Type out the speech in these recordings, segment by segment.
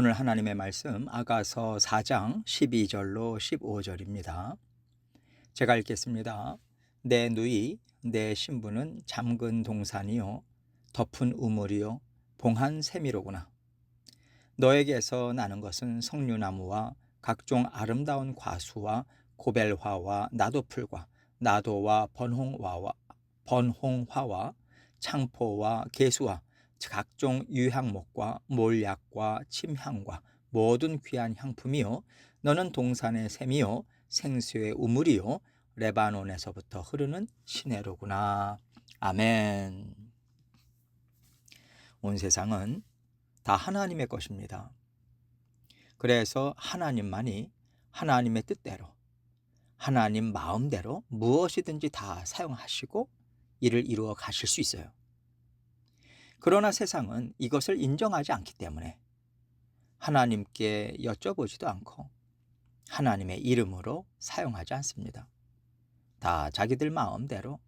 오늘 하나님의 말씀 아가서 4장 12절로 15절입니다. 제가 읽겠습니다. 내 누이 내 신부는 잠근 동산이요 덮은 우물이요 봉한 샘이로구나. 너에게서 나는 것은 석류나무와 각종 아름다운 과수와 고벨화와 나도풀과 나도와 번홍화와 창포와 개수와 각종 유향목과 몰약과 침향과 모든 귀한 향품이요 너는 동산의 샘이요 생수의 우물이요 레바논에서부터 흐르는 시내로구나. 아멘. 온 세상은 다 하나님의 것입니다. 그래서 하나님만이 하나님의 뜻대로 하나님 마음대로 무엇이든지 다 사용하시고 이를 이루어 가실 수 있어요. 그러나 세상은 이것을 인정하지 않기 때문에 하나님께 여쭤보지도 않고 하나님의 이름으로 사용하지 않습니다. 다 자기들 마음대로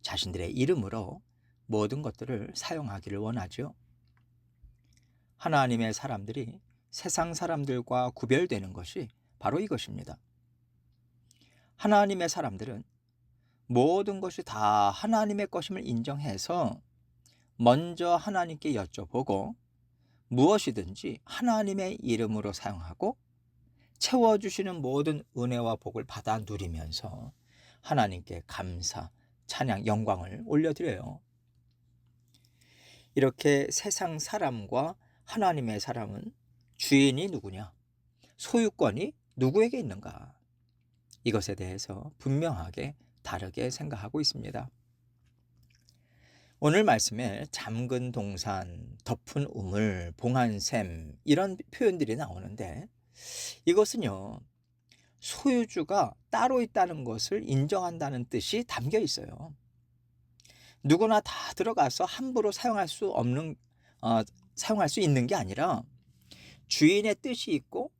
자신들의 이름으로 모든 것들을 사용하기를 원하죠. 하나님의 사람들이 세상 사람들과 구별되는 것이 바로 이것입니다. 하나님의 사람들은 모든 것이 다 하나님의 것임을 인정해서 먼저 하나님께 여쭤보고 무엇이든지 하나님의 이름으로 사용하고 채워주시는 모든 은혜와 복을 받아 누리면서 하나님께 감사, 찬양, 영광을 올려드려요. 이렇게 세상 사람과 하나님의 사람은 주인이 누구냐, 소유권이 누구에게 있는가, 이것에 대해서 분명하게 다르게 생각하고 있습니다. 오늘 말씀에 잠근 동산, 덮은 우물, 봉한 샘 이런 표현들이 나오는데 이것은요 소유주가 따로 있다는 것을 인정한다는 뜻이 담겨 있어요. 누구나 다 들어가서 함부로 사용할 수 있는 게 아니라 주인의 뜻이 있고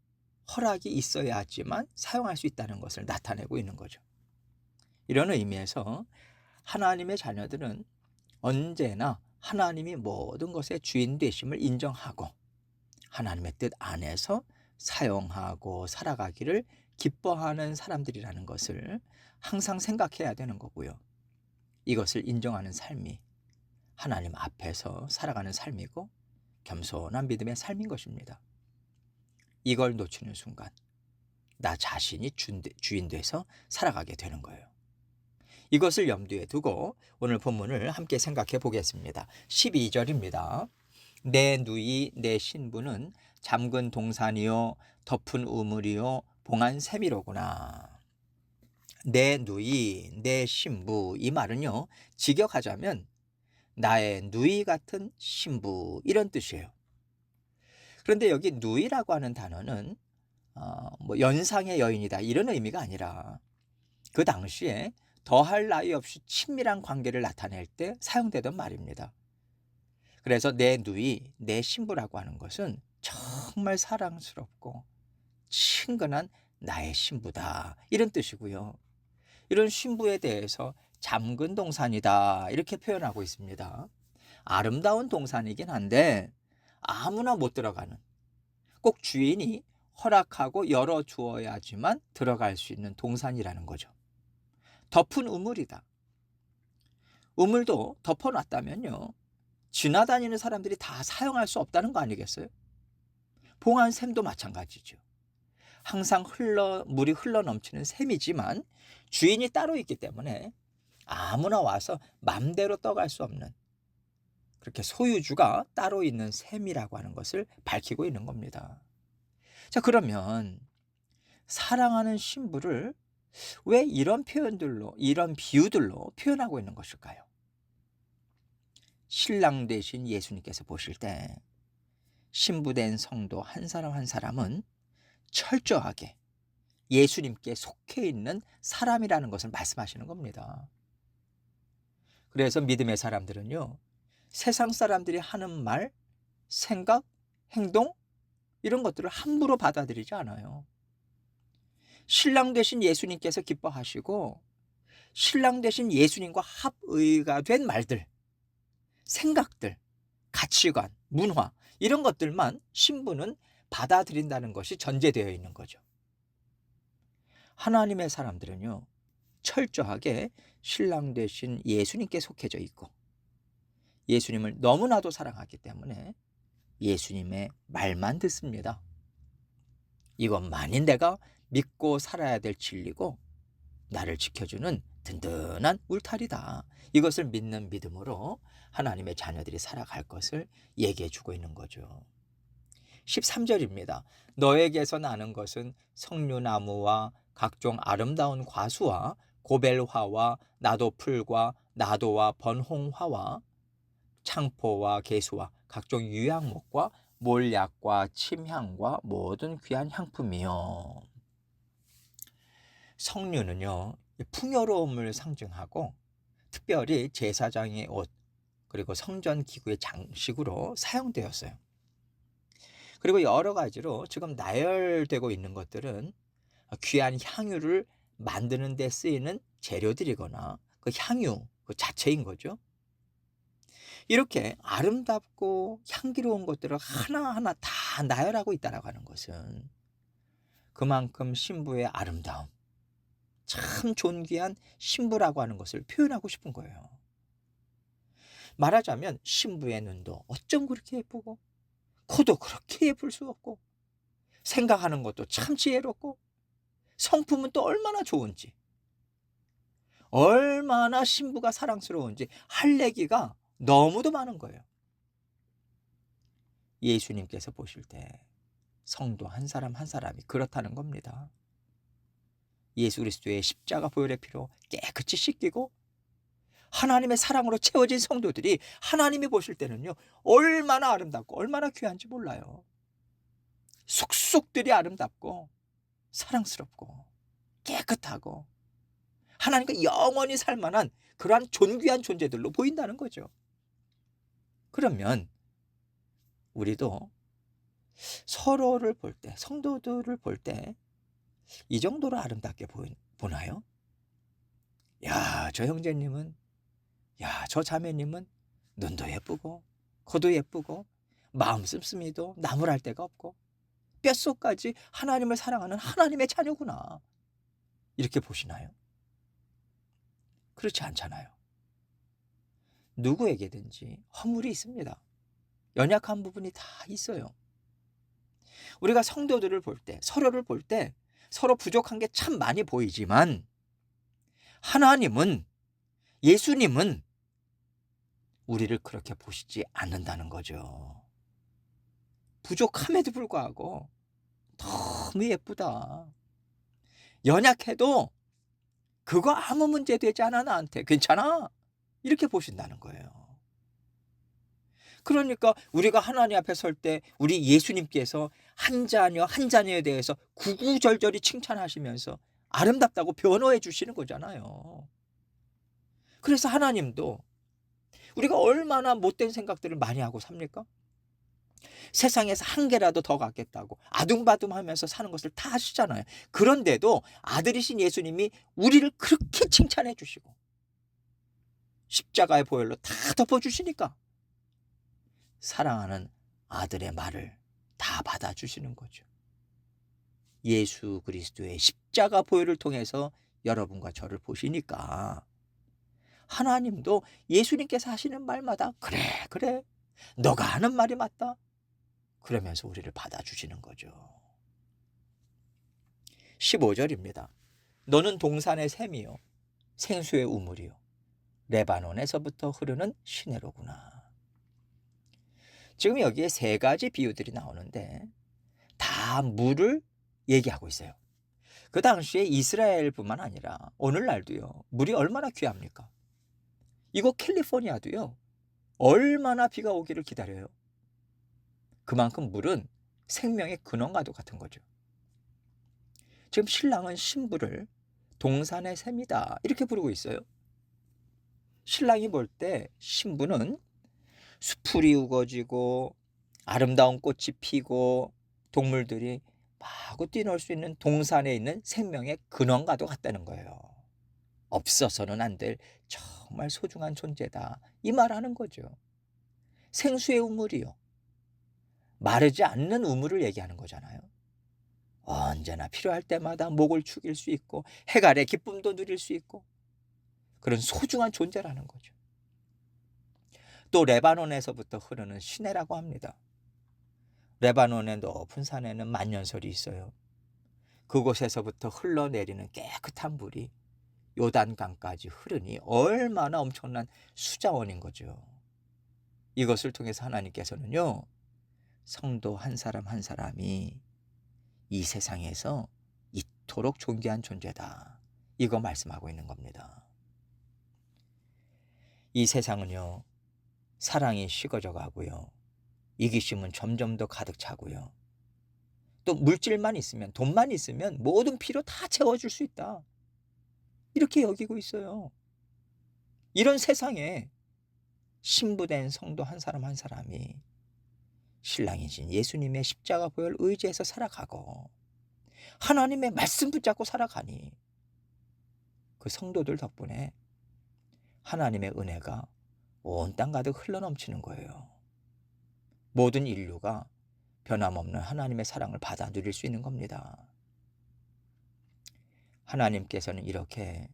허락이 있어야지만 사용할 수 있다는 것을 나타내고 있는 거죠. 이런 의미에서 하나님의 자녀들은 언제나 하나님이 모든 것의 주인 되심을 인정하고 하나님의 뜻 안에서 사용하고 살아가기를 기뻐하는 사람들이라는 것을 항상 생각해야 되는 거고요. 이것을 인정하는 삶이 하나님 앞에서 살아가는 삶이고 겸손한 믿음의 삶인 것입니다. 이걸 놓치는 순간 나 자신이 주인 돼서 살아가게 되는 거예요. 이것을 염두에 두고 오늘 본문을 함께 생각해 보겠습니다. 12절입니다. 내 누이 내 신부는 잠근 동산이요 덮은 우물이요 봉한 샘이로구나. 내 누이 내 신부, 이 말은요 직역하자면 나의 누이 같은 신부 이런 뜻이에요. 그런데 여기 누이라고 하는 단어는 연상의 여인이다 이런 의미가 아니라 그 당시에 더할 나위 없이 친밀한 관계를 나타낼 때 사용되던 말입니다. 그래서 내 누이, 내 신부라고 하는 것은 정말 사랑스럽고 친근한 나의 신부다 이런 뜻이고요. 이런 신부에 대해서 잠근 동산이다 이렇게 표현하고 있습니다. 아름다운 동산이긴 한데 아무나 못 들어가는, 꼭 주인이 허락하고 열어주어야지만 들어갈 수 있는 동산이라는 거죠. 덮은 우물이다. 우물도 덮어놨다면요 지나다니는 사람들이 다 사용할 수 없다는 거 아니겠어요? 봉한 샘도 마찬가지죠. 항상 물이 흘러 넘치는 샘이지만 주인이 따로 있기 때문에 아무나 와서 맘대로 떠갈 수 없는, 그렇게 소유주가 따로 있는 샘이라고 하는 것을 밝히고 있는 겁니다. 자, 그러면 사랑하는 신부를 왜 이런 표현들로, 이런 비유들로 표현하고 있는 것일까요? 신랑 되신 예수님께서 보실 때 신부된 성도 한 사람 한 사람은 철저하게 예수님께 속해 있는 사람이라는 것을 말씀하시는 겁니다. 그래서 믿음의 사람들은요 세상 사람들이 하는 말, 생각, 행동 이런 것들을 함부로 받아들이지 않아요. 신랑 되신 예수님께서 기뻐하시고 신랑 되신 예수님과 합의가 된 말들, 생각들, 가치관, 문화 이런 것들만 신부는 받아들인다는 것이 전제되어 있는 거죠. 하나님의 사람들은요, 철저하게 신랑 되신 예수님께 속해져 있고 예수님을 너무나도 사랑하기 때문에 예수님의 말만 듣습니다. 이것만이 내가 믿고 살아야 될 진리고 나를 지켜주는 든든한 울타리다. 이것을 믿는 믿음으로 하나님의 자녀들이 살아갈 것을 얘기해 주고 있는 거죠. 13절입니다. 너에게서 나는 것은 석류나무와 각종 아름다운 과수와 고벨화와 나도풀과 나도와 번홍화와 창포와 개수와 각종 유향목과 몰약과 침향과 모든 귀한 향품이요. 석류는요, 풍요로움을 상징하고 특별히 제사장의 옷 그리고 성전 기구의 장식으로 사용되었어요. 그리고 여러 가지로 지금 나열되고 있는 것들은 귀한 향유를 만드는 데 쓰이는 재료들이거나 그 향유 그 자체인 거죠. 이렇게 아름답고 향기로운 것들을 하나하나 다 나열하고 있다라고 하는 것은 그만큼 신부의 아름다움, 참 존귀한 신부라고 하는 것을 표현하고 싶은 거예요. 말하자면 신부의 눈도 어쩜 그렇게 예쁘고 코도 그렇게 예쁠 수 없고 생각하는 것도 참 지혜롭고 성품은 또 얼마나 좋은지 얼마나 신부가 사랑스러운지 할 얘기가 너무도 많은 거예요. 예수님께서 보실 때 성도 한 사람 한 사람이 그렇다는 겁니다. 예수 그리스도의 십자가 보혈의 피로 깨끗이 씻기고 하나님의 사랑으로 채워진 성도들이 하나님이 보실 때는요, 얼마나 아름답고 얼마나 귀한지 몰라요. 속속들이 아름답고 사랑스럽고 깨끗하고 하나님과 영원히 살 만한 그러한 존귀한 존재들로 보인다는 거죠. 그러면 우리도 서로를 볼 때, 성도들을 볼 때 이 정도로 아름답게 보나요? 야, 저 형제님은, 야, 저 자매님은 눈도 예쁘고 코도 예쁘고 마음 씀씀이도 나무랄 데가 없고 뼛속까지 하나님을 사랑하는 하나님의 자녀구나. 이렇게 보시나요? 그렇지 않잖아요. 누구에게든지 허물이 있습니다. 연약한 부분이 다 있어요. 우리가 성도들을 볼 때, 서로를 볼 때 서로 부족한 게 참 많이 보이지만 하나님은, 예수님은 우리를 그렇게 보시지 않는다는 거죠. 부족함에도 불구하고 너무 예쁘다. 연약해도 그거 아무 문제 되지 않아 나한테. 괜찮아. 이렇게 보신다는 거예요. 그러니까 우리가 하나님 앞에 설 때 우리 예수님께서 한 자녀 한 자녀에 대해서 구구절절히 칭찬하시면서 아름답다고 변호해 주시는 거잖아요. 그래서 하나님도 우리가 얼마나 못된 생각들을 많이 하고 삽니까? 세상에서 한 개라도 더 갖겠다고 아둥바둥하면서 사는 것을 다 아시잖아요. 그런데도 아들이신 예수님이 우리를 그렇게 칭찬해 주시고 십자가의 보혈로 다 덮어주시니까 사랑하는 아들의 말을 다 받아주시는 거죠. 예수 그리스도의 십자가 보혈을 통해서 여러분과 저를 보시니까 하나님도 예수님께서 하시는 말마다 그래 그래 너가 하는 말이 맞다 그러면서 우리를 받아주시는 거죠. 15절입니다. 너는 동산의 샘이요 생수의 우물이요 레바논에서부터 흐르는 시내로구나. 지금 여기에 세 가지 비유들이 나오는데 다 물을 얘기하고 있어요. 그 당시에 이스라엘뿐만 아니라 오늘날도요. 물이 얼마나 귀합니까? 이곳 캘리포니아도요. 얼마나 비가 오기를 기다려요. 그만큼 물은 생명의 근원과도 같은 거죠. 지금 신랑은 신부를 동산의 샘이다 이렇게 부르고 있어요. 신랑이 볼 때 신부는 수풀이 우거지고 아름다운 꽃이 피고 동물들이 마구 뛰놀 수 있는 동산에 있는 생명의 근원과도 같다는 거예요. 없어서는 안 될 정말 소중한 존재다 이 말하는 거죠. 생수의 우물이요 마르지 않는 우물을 얘기하는 거잖아요. 언제나 필요할 때마다 목을 축일 수 있고 해갈의 기쁨도 누릴 수 있고 그런 소중한 존재라는 거죠. 또 레바논에서부터 흐르는 시내라고 합니다. 레바논의 높은 산에는 만년설이 있어요. 그곳에서부터 흘러내리는 깨끗한 물이 요단강까지 흐르니 얼마나 엄청난 수자원인 거죠. 이것을 통해서 하나님께서는요, 성도 한 사람 한 사람이 이 세상에서 이토록 존귀한 존재다, 이거 말씀하고 있는 겁니다. 이 세상은요, 사랑이 식어져 가고요, 이기심은 점점 더 가득 차고요, 또 물질만 있으면, 돈만 있으면 모든 필요 다 채워줄 수 있다, 이렇게 여기고 있어요. 이런 세상에 신부된 성도 한 사람 한 사람이 신랑이신 예수님의 십자가 보혈 의지해서 살아가고 하나님의 말씀 붙잡고 살아가니 그 성도들 덕분에 하나님의 은혜가 온 땅 가득 흘러넘치는 거예요. 모든 인류가 변함없는 하나님의 사랑을 받아 누릴 수 있는 겁니다. 하나님께서는 이렇게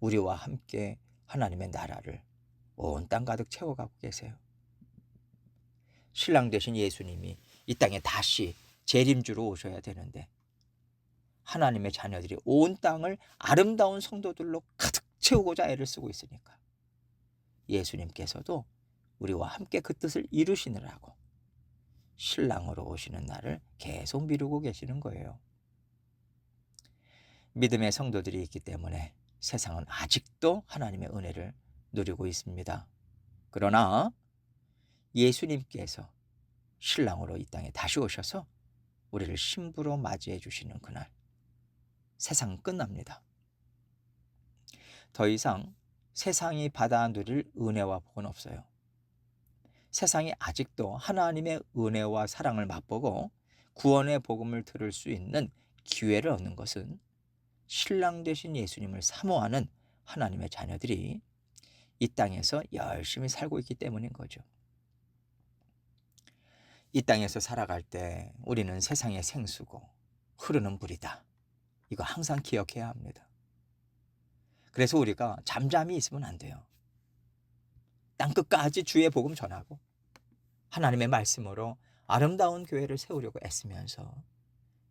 우리와 함께 하나님의 나라를 온 땅 가득 채워가고 계세요. 신랑 되신 예수님이 이 땅에 다시 재림주로 오셔야 되는데 하나님의 자녀들이 온 땅을 아름다운 성도들로 가득 채우고자 애를 쓰고 있으니까 예수님께서도 우리와 함께 그 뜻을 이루시느라고 신랑으로 오시는 날을 계속 미루고 계시는 거예요. 믿음의 성도들이 있기 때문에 세상은 아직도 하나님의 은혜를 누리고 있습니다. 그러나 예수님께서 신랑으로 이 땅에 다시 오셔서 우리를 신부로 맞이해 주시는 그날, 세상은 끝납니다. 더 이상 세상이 받아 누릴 은혜와 복은 없어요. 세상이 아직도 하나님의 은혜와 사랑을 맛보고 구원의 복음을 들을 수 있는 기회를 얻는 것은 신랑 되신 예수님을 사모하는 하나님의 자녀들이 이 땅에서 열심히 살고 있기 때문인 거죠. 이 땅에서 살아갈 때 우리는 세상의 생수고 흐르는 물이다, 이거 항상 기억해야 합니다. 그래서 우리가 잠잠히 있으면 안 돼요. 땅끝까지 주의 복음 전하고 하나님의 말씀으로 아름다운 교회를 세우려고 애쓰면서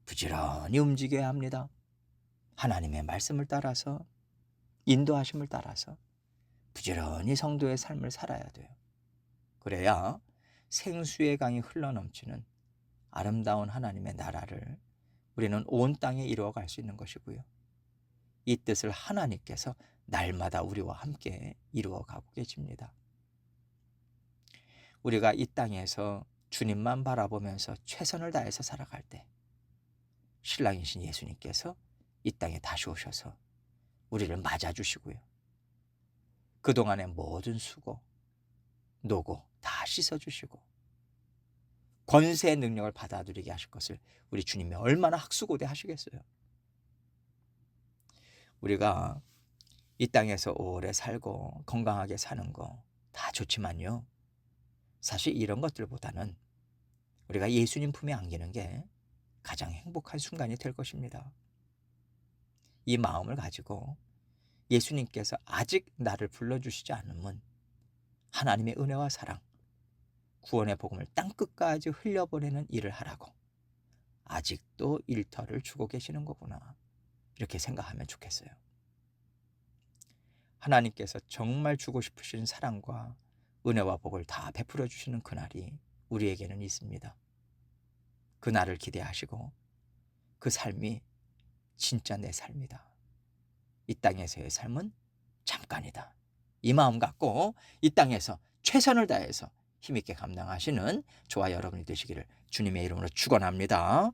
부지런히 움직여야 합니다. 하나님의 말씀을 따라서, 인도하심을 따라서 부지런히 성도의 삶을 살아야 돼요. 그래야 생수의 강이 흘러넘치는 아름다운 하나님의 나라를 우리는 온 땅에 이루어갈 수 있는 것이고요, 이 뜻을 하나님께서 날마다 우리와 함께 이루어가고 계십니다. 우리가 이 땅에서 주님만 바라보면서 최선을 다해서 살아갈 때 신랑이신 예수님께서 이 땅에 다시 오셔서 우리를 맞아주시고요, 그동안의 모든 수고, 노고 다 씻어주시고 권세의 능력을 받아 누리게 하실 것을 우리 주님이 얼마나 학수고대 하시겠어요. 우리가 이 땅에서 오래 살고 건강하게 사는 거 다 좋지만요, 사실 이런 것들보다는 우리가 예수님 품에 안기는 게 가장 행복한 순간이 될 것입니다. 이 마음을 가지고 예수님께서 아직 나를 불러주시지 않으면 하나님의 은혜와 사랑, 구원의 복음을 땅끝까지 흘려보내는 일을 하라고 아직도 일터를 주고 계시는 거구나, 이렇게 생각하면 좋겠어요. 하나님께서 정말 주고 싶으신 사랑과 은혜와 복을 다 베풀어 주시는 그날이 우리에게는 있습니다. 그 날을 기대하시고 그 삶이 진짜 내 삶이다, 이 땅에서의 삶은 잠깐이다, 이 마음 갖고 이 땅에서 최선을 다해서 힘있게 감당하시는 저와 여러분이 되시기를 주님의 이름으로 축원합니다.